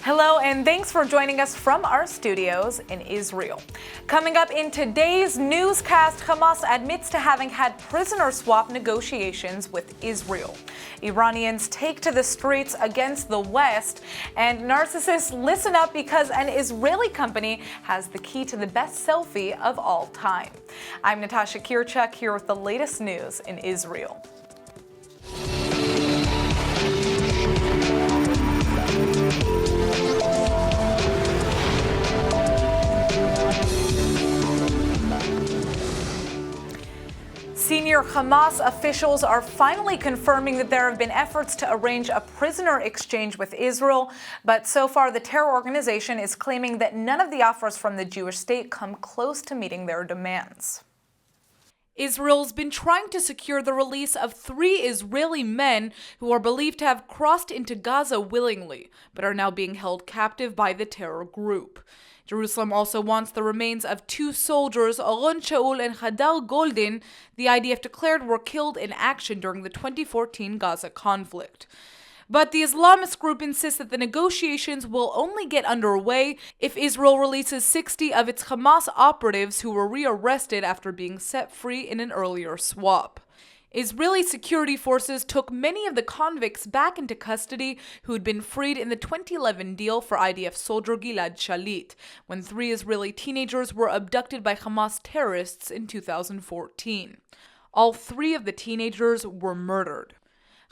Hello, and thanks for joining us from our studios in Israel. Coming up in today's newscast, Hamas admits to having had prisoner swap negotiations with Israel. Iranians take to the streets against the West, and narcissists listen up because an Israeli company has the key to the best selfie of all time. I'm Natasha Kirchuk here with the latest news in Israel. Senior Hamas officials are finally confirming that there have been efforts to arrange a prisoner exchange with Israel, but so far the terror organization is claiming that none of the offers from the Jewish state come close to meeting their demands. Israel's been trying to secure the release of 3 Israeli men who are believed to have crossed into Gaza willingly, but are now being held captive by the terror group. Jerusalem also wants the remains of 2 soldiers, Oron Shaul and Hadar Goldin, the IDF declared were killed in action during the 2014 Gaza conflict. But the Islamist group insists that the negotiations will only get underway if Israel releases 60 of its Hamas operatives who were rearrested after being set free in an earlier swap. Israeli security forces took many of the convicts back into custody who had been freed in the 2011 deal for IDF soldier Gilad Shalit, when 3 Israeli teenagers were abducted by Hamas terrorists in 2014. All 3 of the teenagers were murdered.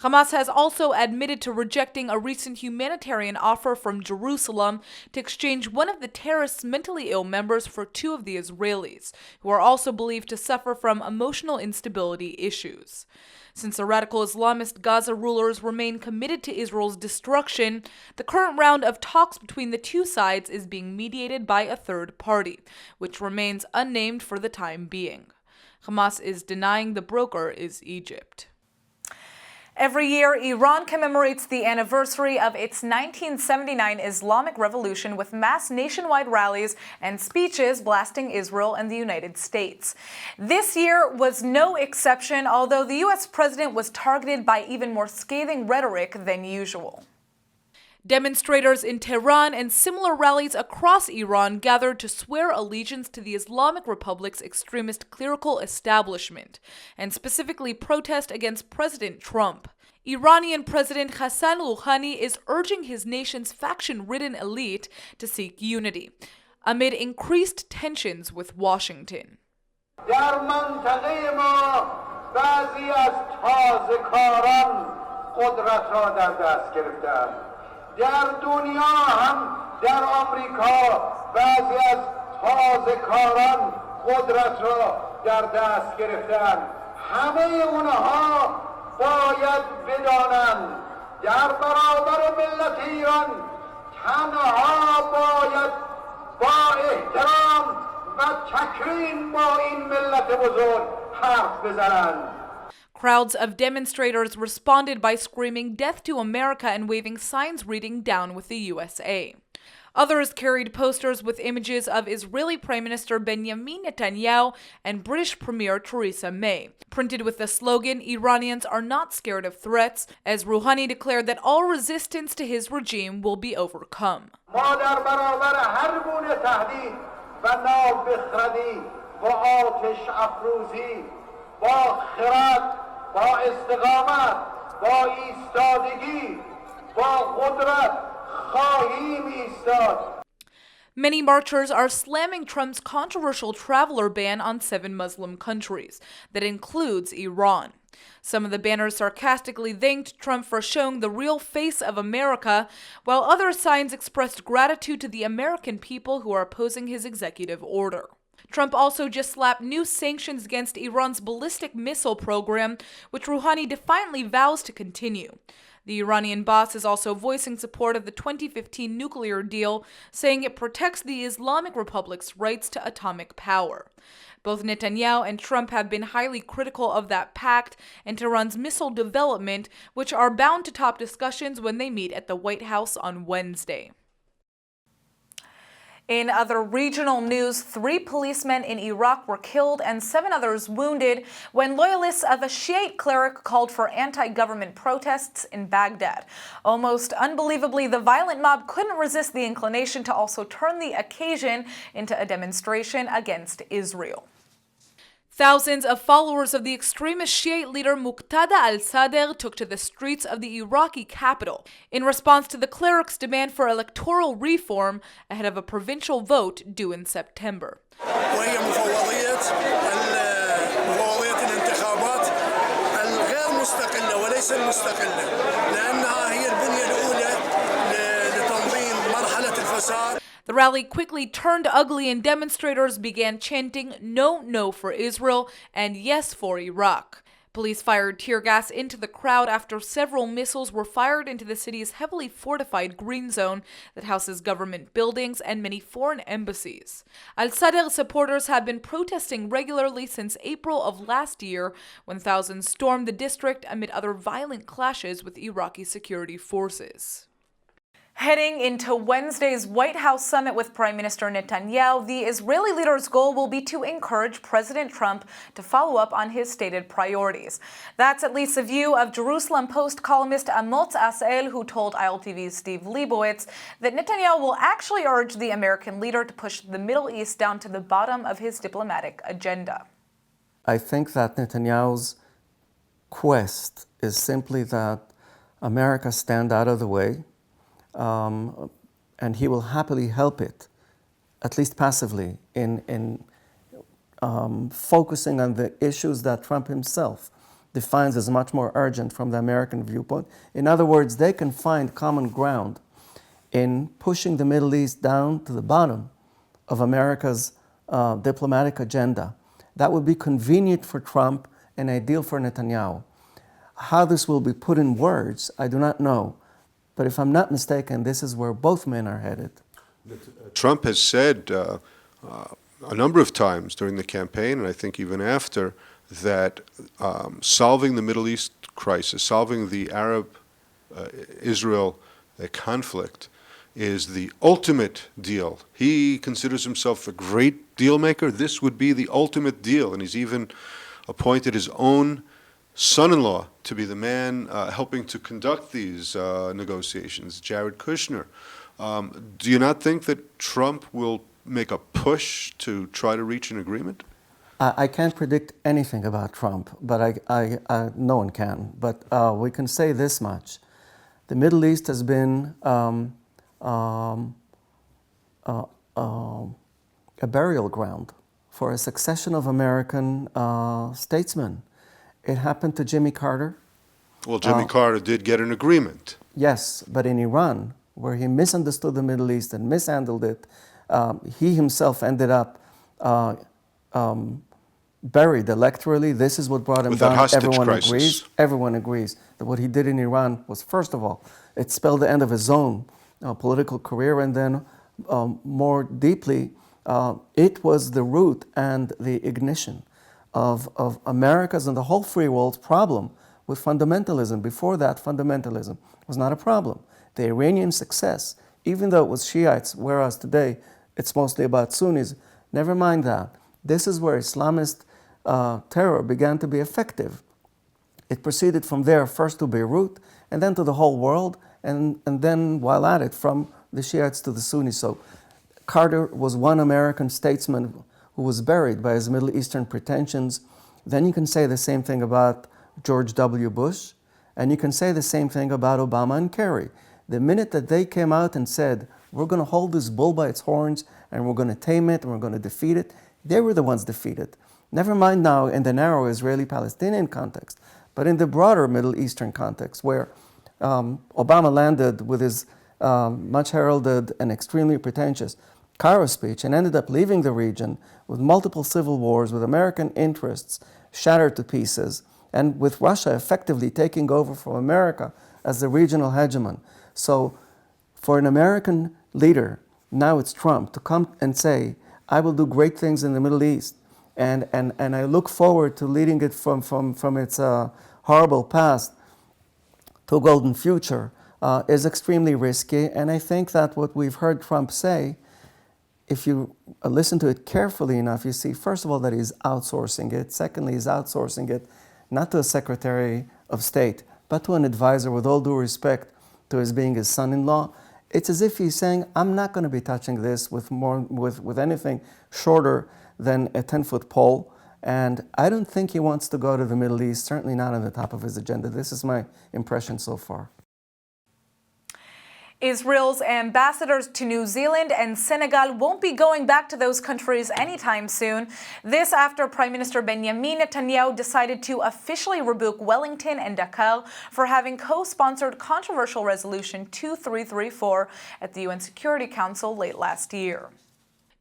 Hamas has also admitted to rejecting a recent humanitarian offer from Jerusalem to exchange one of the terrorists' mentally ill members for 2 of the Israelis, who are also believed to suffer from emotional instability issues. Since the radical Islamist Gaza rulers remain committed to Israel's destruction, the current round of talks between the 2 sides is being mediated by a third party, which remains unnamed for the time being. Hamas is denying the broker is Egypt. Every year, Iran commemorates the anniversary of its 1979 Islamic Revolution with mass nationwide rallies and speeches blasting Israel and the United States. This year was no exception, although the U.S. president was targeted by even more scathing rhetoric than usual. Demonstrators in Tehran and similar rallies across Iran gathered to swear allegiance to the Islamic Republic's extremist clerical establishment, and specifically protest against President Trump. Iranian President Hassan Rouhani is urging his nation's faction-ridden elite to seek unity, amid increased tensions with Washington. در دنیا هم در آمریکا بعضی از تازه‌کاران قدرت را در دست گرفتند. همه اونها باید بدانند در برابر ملت ایران تنها باید با احترام و تکریم با این ملت بزرگ حرف بزنند. Crowds of demonstrators responded by screaming "Death to America" and waving signs reading "Down with the USA." Others carried posters with images of Israeli Prime Minister Benjamin Netanyahu and British Premier Theresa May, printed with the slogan "Iranians are not scared of threats," as Rouhani declared that all resistance to his regime will be overcome. ما در برابر هر گونه تهدید و نابخردی و آتش افروزی با خرد با استقامت با ایستادگی با قدرت خواهیم ایستاد. Many marchers are slamming Trump's controversial traveler ban on 7 Muslim countries, that includes Iran. Some of the banners sarcastically thanked Trump for showing the real face of America, while other signs expressed gratitude to the American people who are opposing his executive order. Trump also just slapped new sanctions against Iran's ballistic missile program, which Rouhani defiantly vows to continue. The Iranian boss is also voicing support of the 2015 nuclear deal, saying it protects the Islamic Republic's rights to atomic power. Both Netanyahu and Trump have been highly critical of that pact and Tehran's missile development, which are bound to top discussions when they meet at the White House on Wednesday. In other regional news, 3 policemen in Iraq were killed and 7 others wounded when loyalists of a Shiite cleric called for anti-government protests in Baghdad. Almost unbelievably, the violent mob couldn't resist the inclination to also turn the occasion into a demonstration against Israel. Thousands of followers of the extremist Shiite leader Muqtada al-Sadr took to the streets of the Iraqi capital in response to the cleric's demand for electoral reform ahead of a provincial vote due in September. The rally quickly turned ugly and demonstrators began chanting "No, no for Israel" and "Yes for Iraq." Police fired tear gas into the crowd after several missiles were fired into the city's heavily fortified green zone that houses government buildings and many foreign embassies. Al-Sadr supporters have been protesting regularly since April of last year, when thousands stormed the district amid other violent clashes with Iraqi security forces. Heading into Wednesday's White House summit with Prime Minister Netanyahu, the Israeli leader's goal will be to encourage President Trump to follow up on his stated priorities. That's at least the view of Jerusalem Post columnist Amotz Asel, who told ILTV's Steve Leibowitz that Netanyahu will actually urge the American leader to push the Middle East down to the bottom of his diplomatic agenda. I think that Netanyahu's quest is simply that America stand out of the way, and he will happily help it, at least passively, in focusing on the issues that Trump himself defines as much more urgent from the American viewpoint. In other words, they can find common ground in pushing the Middle East down to the bottom of America's diplomatic agenda. That would be convenient for Trump and ideal for Netanyahu. How this will be put in words, I do not know. But if I'm not mistaken, this is where both men are headed. Trump has said a number of times during the campaign, and I think even after, that solving the Middle East crisis, solving the Arab-Israel conflict, is the ultimate deal. He considers himself a great deal maker. This would be the ultimate deal, and he's even appointed his own son-in-law to be the man helping to conduct these negotiations, Jared Kushner. Do you not think that Trump will make a push to try to reach an agreement? I can't predict anything about Trump, but no one can. But we can say this much. The Middle East has been a burial ground for a succession of American statesmen. It happened to Jimmy Carter. Well, Jimmy Carter did get an agreement. Yes, but in Iran, where he misunderstood the Middle East and mishandled it, he himself ended up buried electorally. This is what brought him down. Everyone agrees that what he did in Iran was, first of all, it spelled the end of his own political career, and then more deeply, it was the root and the ignition of America's and the whole free world's problem with fundamentalism. Before that, fundamentalism was not a problem. The Iranian success, even though it was Shiites, whereas today it's mostly about Sunnis, never mind that. This is where Islamist terror began to be effective. It proceeded from there first to Beirut, and then to the whole world, and then, while at it, from the Shiites to the Sunnis. So Carter was one American statesman who was buried by his Middle Eastern pretensions. Then you can say the same thing about George W. Bush, and you can say the same thing about Obama and Kerry. The minute that they came out and said, we're going to hold this bull by its horns, and we're going to tame it, and we're going to defeat it, they were the ones defeated. Never mind now in the narrow Israeli-Palestinian context, but in the broader Middle Eastern context, where Obama landed with his much heralded and extremely pretentious Cairo speech and ended up leaving the region with multiple civil wars, with American interests shattered to pieces, and with Russia effectively taking over from America as the regional hegemon. So for an American leader, now it's Trump, to come and say, I will do great things in the Middle East, and I look forward to leading it from its horrible past to a golden future, is extremely risky. And I think that what we've heard Trump say if you listen to it carefully enough, you see, first of all, that he's outsourcing it. Secondly, he's outsourcing it not to a Secretary of State, but to an advisor, with all due respect to his being his son-in-law. It's as if he's saying, I'm not going to be touching this with anything shorter than a 10-foot pole. And I don't think he wants to go to the Middle East, certainly not on the top of his agenda. This is my impression so far. Israel's ambassadors to New Zealand and Senegal won't be going back to those countries anytime soon. This after Prime Minister Benjamin Netanyahu decided to officially rebuke Wellington and Dakar for having co-sponsored controversial Resolution 2334 at the UN Security Council late last year.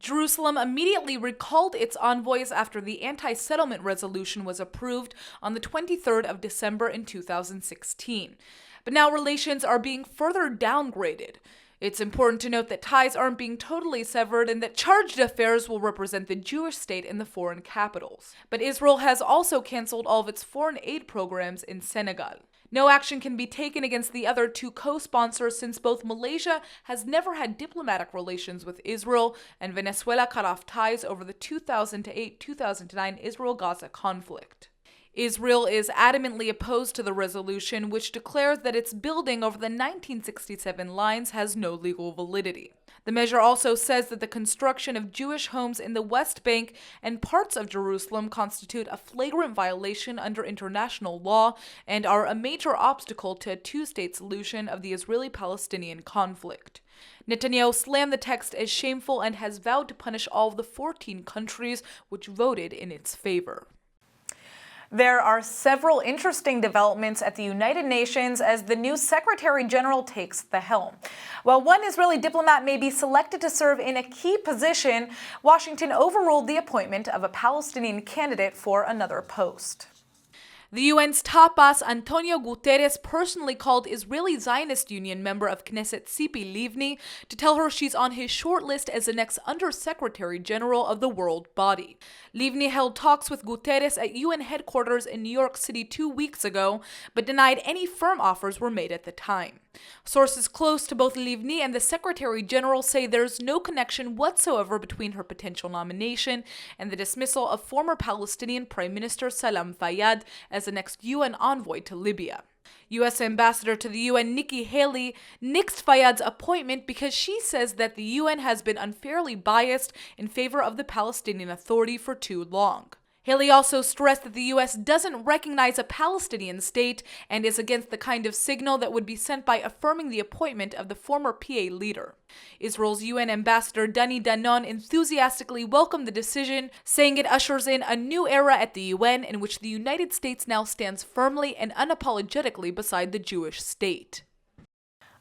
Jerusalem immediately recalled its envoys after the anti-settlement resolution was approved on the 23rd of December in 2016. But now relations are being further downgraded. It's important to note that ties aren't being totally severed and that charged affairs will represent the Jewish state in the foreign capitals. But Israel has also canceled all of its foreign aid programs in Senegal. No action can be taken against the other two co-sponsors since both Malaysia has never had diplomatic relations with Israel and Venezuela cut off ties over the 2008-2009 Israel-Gaza conflict. Israel is adamantly opposed to the resolution, which declares that its building over the 1967 lines has no legal validity. The measure also says that the construction of Jewish homes in the West Bank and parts of Jerusalem constitute a flagrant violation under international law and are a major obstacle to a two-state solution of the Israeli-Palestinian conflict. Netanyahu slammed the text as shameful and has vowed to punish all of the 14 countries which voted in its favor. There are several interesting developments at the United Nations as the new Secretary General takes the helm. While one Israeli diplomat may be selected to serve in a key position, Washington overruled the appointment of a Palestinian candidate for another post. The UN's top boss, Antonio Guterres, personally called Israeli Zionist Union member of Knesset Tzipi Livni to tell her she's on his short list as the next Under-Secretary General of the world body. Livni held talks with Guterres at UN headquarters in New York City 2 weeks ago, but denied any firm offers were made at the time. Sources close to both Livni and the Secretary General say there's no connection whatsoever between her potential nomination and the dismissal of former Palestinian Prime Minister Salam Fayyad as the next UN envoy to Libya. U.S. Ambassador to the UN Nikki Haley nixed Fayyad's appointment because she says that the UN has been unfairly biased in favor of the Palestinian Authority for too long. Haley also stressed that the U.S. doesn't recognize a Palestinian state and is against the kind of signal that would be sent by affirming the appointment of the former PA leader. Israel's UN ambassador Dani Danon enthusiastically welcomed the decision, saying it ushers in a new era at the UN in which the United States now stands firmly and unapologetically beside the Jewish state.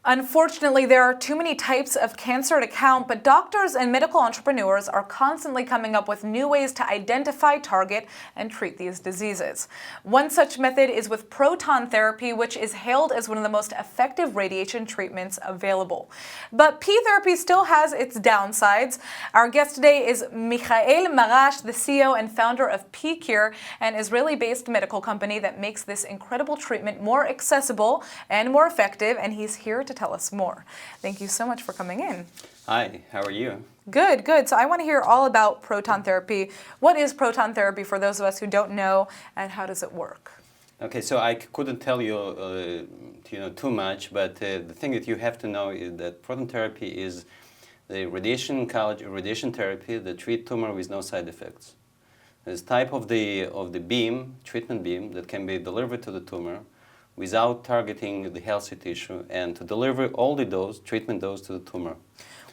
Unfortunately, there are too many types of cancer to count, but doctors and medical entrepreneurs are constantly coming up with new ways to identify, target, and treat these diseases. One such method is with proton therapy, which is hailed as one of the most effective radiation treatments available. But P therapy still has its downsides. Our guest today is Michael Marash, the CEO and founder of P-Cure, an Israeli-based medical company that makes this incredible treatment more accessible and more effective, and he's here to tell us more. Thank you so much for coming in. Hi, how are you? Good, good. So I want to hear all about proton therapy. What is proton therapy for those of us who don't know, and how does it work? Okay, so I couldn't tell you, too much, but the thing that you have to know is that proton therapy is the radiation therapy that treats tumor with no side effects. It's type of the beam, treatment beam, that can be delivered to the tumor without targeting the healthy tissue and to deliver all the treatment dose to the tumor.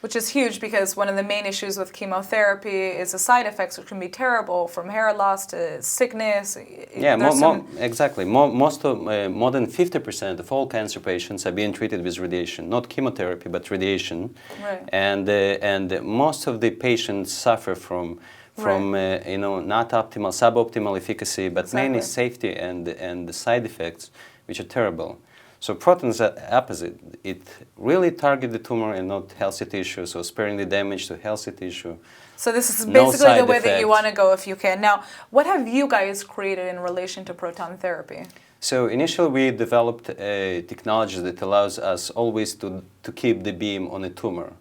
Which is huge because one of the main issues with chemotherapy is the side effects, which can be terrible, from hair loss to sickness. Yeah, exactly. More than 50% of all cancer patients are being treated with radiation, not chemotherapy, but radiation. Right. And most of the patients suffer from not optimal, suboptimal efficacy, but mainly safety and the side effects, which are terrible. So protons are opposite. It really targets the tumor and not healthy tissue, so sparing the damage to healthy tissue. So this is basically the way that you want to go if you can. Now, what have you guys created in relation to proton therapy? So initially we developed a technology that allows us always to keep the beam on a tumor.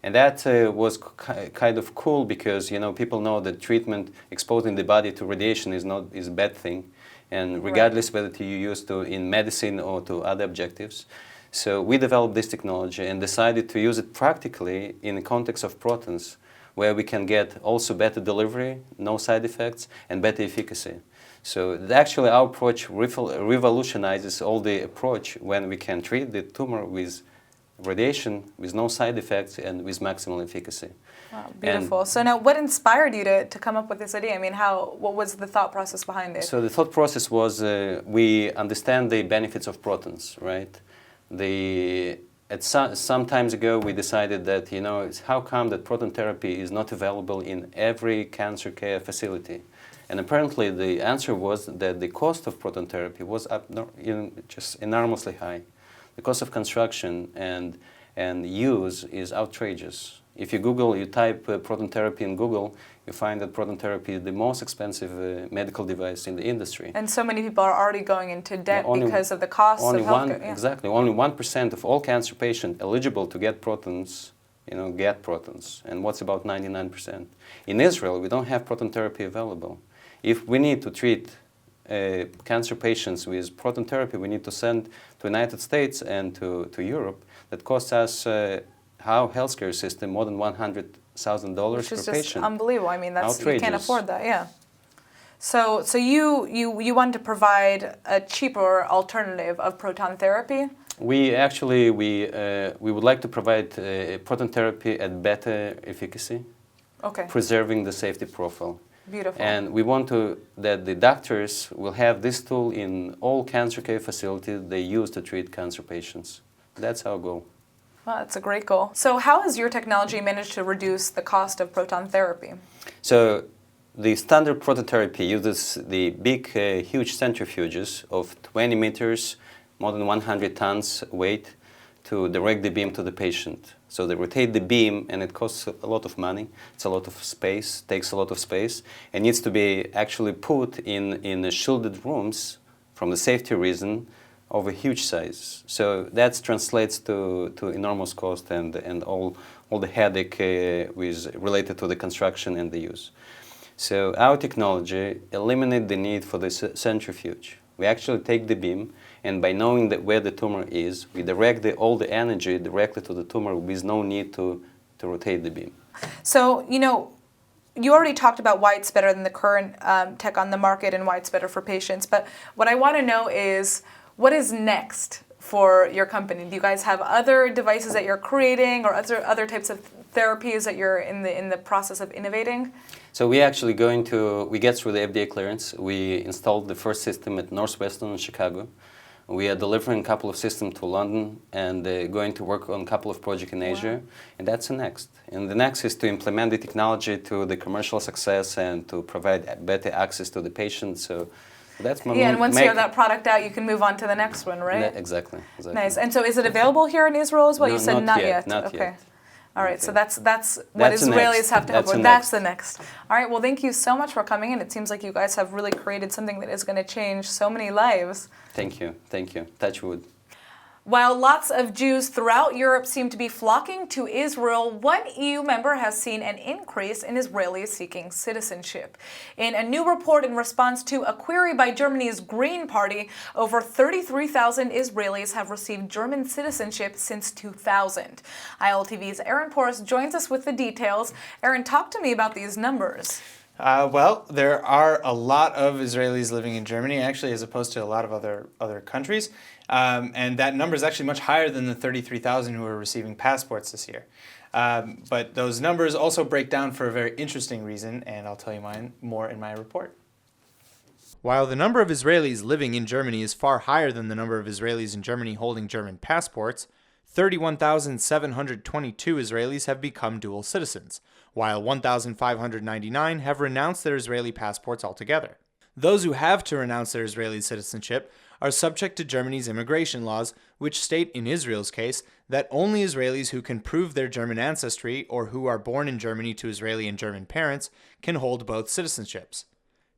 And that was kind of cool because, people know that treatment, exposing the body to radiation is a bad thing. And regardless whether you use it in medicine or to other objectives. So we developed this technology and decided to use it practically in the context of protons, where we can get also better delivery, no side effects, and better efficacy. So actually our approach revolutionizes all the approach when we can treat the tumor with radiation, with no side effects, and with maximal efficacy. Wow, beautiful. So now, what inspired you to come up with this idea? I mean, what was the thought process behind it? So the thought process was we understand the benefits of protons, right? Some times ago, we decided that, how come that proton therapy is not available in every cancer care facility? And apparently the answer was that the cost of proton therapy was just enormously high. The cost of construction and use is outrageous. If you type proton therapy in Google, you find that proton therapy is the most expensive medical device in the industry. And so many people are already going into debt because of the costs of healthcare. Exactly. Only 1% of all cancer patients eligible to get protons, get protons. And what's about 99%? In Israel, we don't have proton therapy available. If we need to treat cancer patients with proton therapy, we need to send to the United States and to Europe. That costs us, our healthcare system, more than $100,000 per patient. Which is just unbelievable. I mean, you can't afford that, yeah. So you want to provide a cheaper alternative of proton therapy? We would like to provide proton therapy at better efficacy, preserving the safety profile. Beautiful. And we want that the doctors will have this tool in all cancer care facilities they use to treat cancer patients. That's our goal. Wow, that's a great goal. So how has your technology managed to reduce the cost of proton therapy? So the standard proton therapy uses the big, huge centrifuges of 20 meters, more than 100 tons weight, to direct the beam to the patient. So they rotate the beam, and it costs a lot of money. It's a lot of space, takes a lot of space, and needs to be actually put in shielded rooms from the safety reason of a huge size. So that translates to enormous cost and all the headache related to the construction and the use. So our technology eliminates the need for this centrifuge. We actually take the beam, and by knowing where the tumor is, we direct all the energy directly to the tumor with no need to rotate the beam. So, you already talked about why it's better than the current tech on the market and why it's better for patients, but what I want to know is, what is next for your company? Do you guys have other devices that you're creating or other types of therapies that you're in the process of innovating? So we actually we get through the FDA clearance. We installed the first system at Northwestern in Chicago. We are delivering a couple of systems to London and going to work on a couple of projects in Asia. Wow. And that's the next. And the next is to implement the technology to the commercial success and to provide better access to the patient. So that's my and once you have that product out, you can move on to the next one, right? Exactly. Nice. And so is it available here in Israel as well? No, you said not yet. Not yet. All right, so that's what Israelis have to help with. That's the next. All right, well, thank you so much for coming in. It seems like you guys have really created something that is going to change so many lives. Thank you. Touch wood. While lots of Jews throughout Europe seem to be flocking to Israel, one EU member has seen an increase in Israelis seeking citizenship. In a new report in response to a query by Germany's Green Party, over 33,000 Israelis have received German citizenship since 2000. ILTV's Aaron Porras joins us with the details. Aaron, talk to me about these numbers. Well, there are a lot of Israelis living in Germany, actually, as opposed to a lot of other countries. And that number is actually much higher than the 33,000 who are receiving passports this year. But those numbers also break down for a very interesting reason, and I'll tell you more in my report. While the number of Israelis living in Germany is far higher than the number of Israelis in Germany holding German passports, 31,722 Israelis have become dual citizens, while 1,599 have renounced their Israeli passports altogether. Those who have to renounce their Israeli citizenship are subject to Germany's immigration laws, which state in Israel's case that only Israelis who can prove their German ancestry or who are born in Germany to Israeli and German parents can hold both citizenships.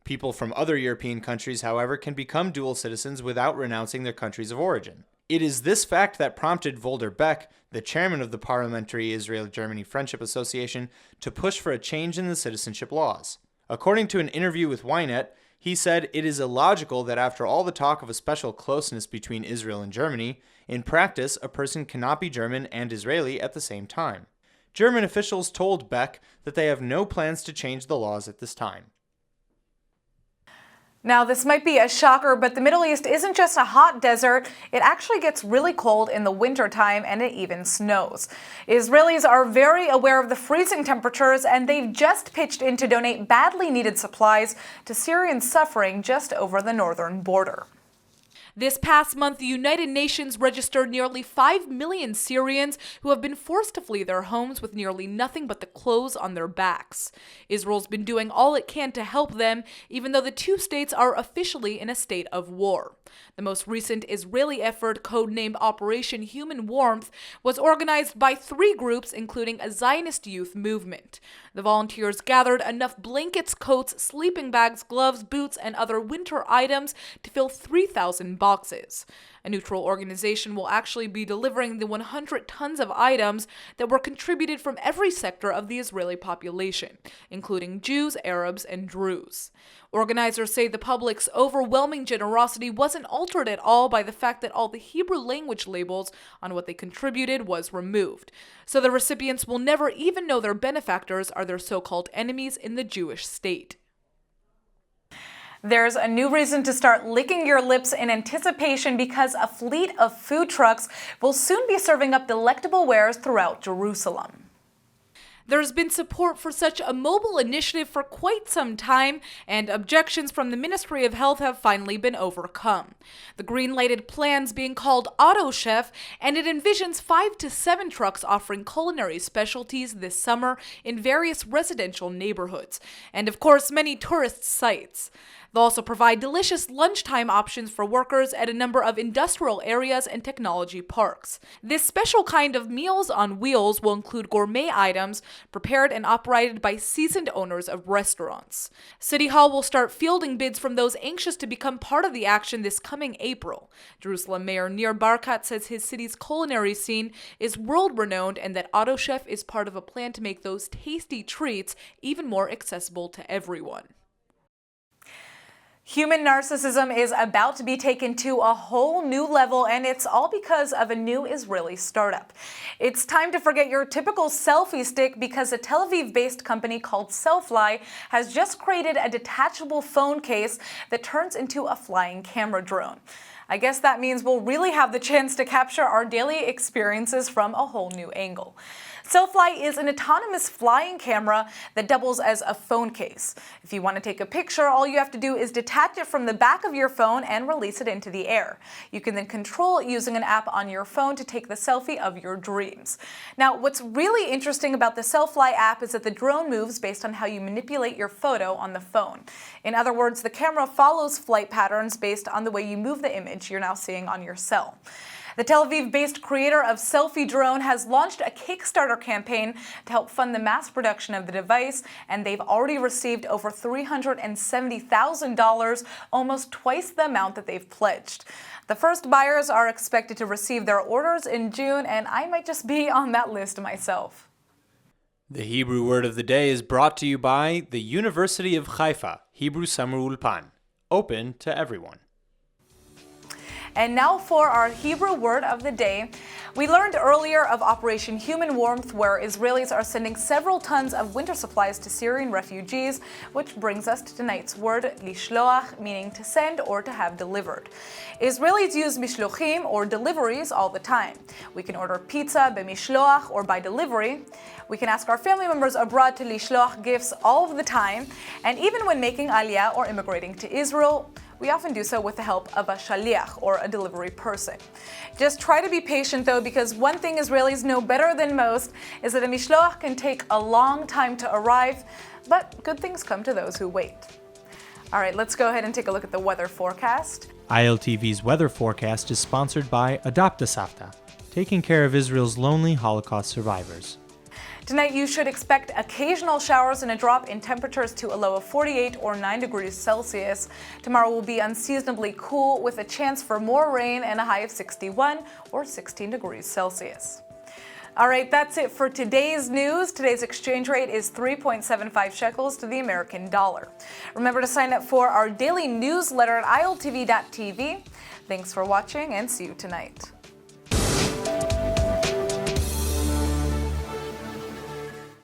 People from other European countries, however, can become dual citizens without renouncing their countries of origin. It is this fact that prompted Volker Beck, the chairman of the Parliamentary Israel-Germany Friendship Association, to push for a change in the citizenship laws. According to an interview with Ynet, he said it is illogical that after all the talk of a special closeness between Israel and Germany, in practice a person cannot be German and Israeli at the same time. German officials told Beck that they have no plans to change the laws at this time. Now, this might be a shocker, but the Middle East isn't just a hot desert. It actually gets really cold in the wintertime, and it even snows. Israelis are very aware of the freezing temperatures, and they've just pitched in to donate badly needed supplies to Syrians suffering just over the northern border. This past month, the United Nations registered nearly 5 million Syrians who have been forced to flee their homes with nearly nothing but the clothes on their backs. Israel's been doing all it can to help them, even though the two states are officially in a state of war. The most recent Israeli effort, codenamed Operation Human Warmth, was organized by 3 groups, including a Zionist youth movement. The volunteers gathered enough blankets, coats, sleeping bags, gloves, boots, and other winter items to fill 3,000 boxes. A neutral organization will actually be delivering the 100 tons of items that were contributed from every sector of the Israeli population, including Jews, Arabs, and Druze. Organizers say the public's overwhelming generosity wasn't altered at all by the fact that all the Hebrew language labels on what they contributed was removed. So the recipients will never even know their benefactors are their so-called enemies in the Jewish state. There's a new reason to start licking your lips in anticipation because a fleet of food trucks will soon be serving up delectable wares throughout Jerusalem. There's been support for such a mobile initiative for quite some time, and objections from the Ministry of Health have finally been overcome. The green-lighted plan's being called Auto Chef, and it envisions 5 to 7 trucks offering culinary specialties this summer in various residential neighborhoods, and of course many tourist sites. They'll also provide delicious lunchtime options for workers at a number of industrial areas and technology parks. This special kind of Meals on Wheels will include gourmet items prepared and operated by seasoned owners of restaurants. City Hall will start fielding bids from those anxious to become part of the action this coming April. Jerusalem Mayor Nir Barkat says his city's culinary scene is world-renowned and that Auto Chef is part of a plan to make those tasty treats even more accessible to everyone. Human narcissism is about to be taken to a whole new level, and it's all because of a new Israeli startup. It's time to forget your typical selfie stick because a Tel Aviv-based company called Selfie has just created a detachable phone case that turns into a flying camera drone. I guess that means we'll really have the chance to capture our daily experiences from a whole new angle. Selfie is an autonomous flying camera that doubles as a phone case. If you want to take a picture, all you have to do is detach it from the back of your phone and release it into the air. You can then control it using an app on your phone to take the selfie of your dreams. Now, what's really interesting about the Selfie app is that the drone moves based on how you manipulate your photo on the phone. In other words, the camera follows flight patterns based on the way you move the image you're now seeing on your cell. The Tel Aviv-based creator of Selfie Drone has launched a Kickstarter campaign to help fund the mass production of the device, and they've already received over $370,000, almost twice the amount that they've pledged. The first buyers are expected to receive their orders in June, and I might just be on that list myself. The Hebrew word of the day is brought to you by the University of Haifa, Hebrew Summer Ulpan, open to everyone. And now for our Hebrew word of the day. We learned earlier of Operation Human Warmth, where Israelis are sending several tons of winter supplies to Syrian refugees, which brings us to tonight's word, lishloach, meaning to send or to have delivered. Israelis use mishlochim, or deliveries, all the time. We can order pizza b'mishloach, or by delivery. We can ask our family members abroad to lishloach gifts all of the time, and even when making aliyah or immigrating to Israel, we often do so with the help of a shaliach, or a delivery person. Just try to be patient though, because one thing Israelis know better than most is that a mishloach can take a long time to arrive, but good things come to those who wait. All right, let's go ahead and take a look at the weather forecast. ILTV's weather forecast is sponsored by Adopt a Savta, taking care of Israel's lonely Holocaust survivors. Tonight, you should expect occasional showers and a drop in temperatures to a low of 48 or 9 degrees Celsius. Tomorrow will be unseasonably cool with a chance for more rain and a high of 61 or 16 degrees Celsius. All right, that's it for today's news. Today's exchange rate is 3.75 shekels to the American dollar. Remember to sign up for our daily newsletter at iltv.tv. Thanks for watching and see you tonight.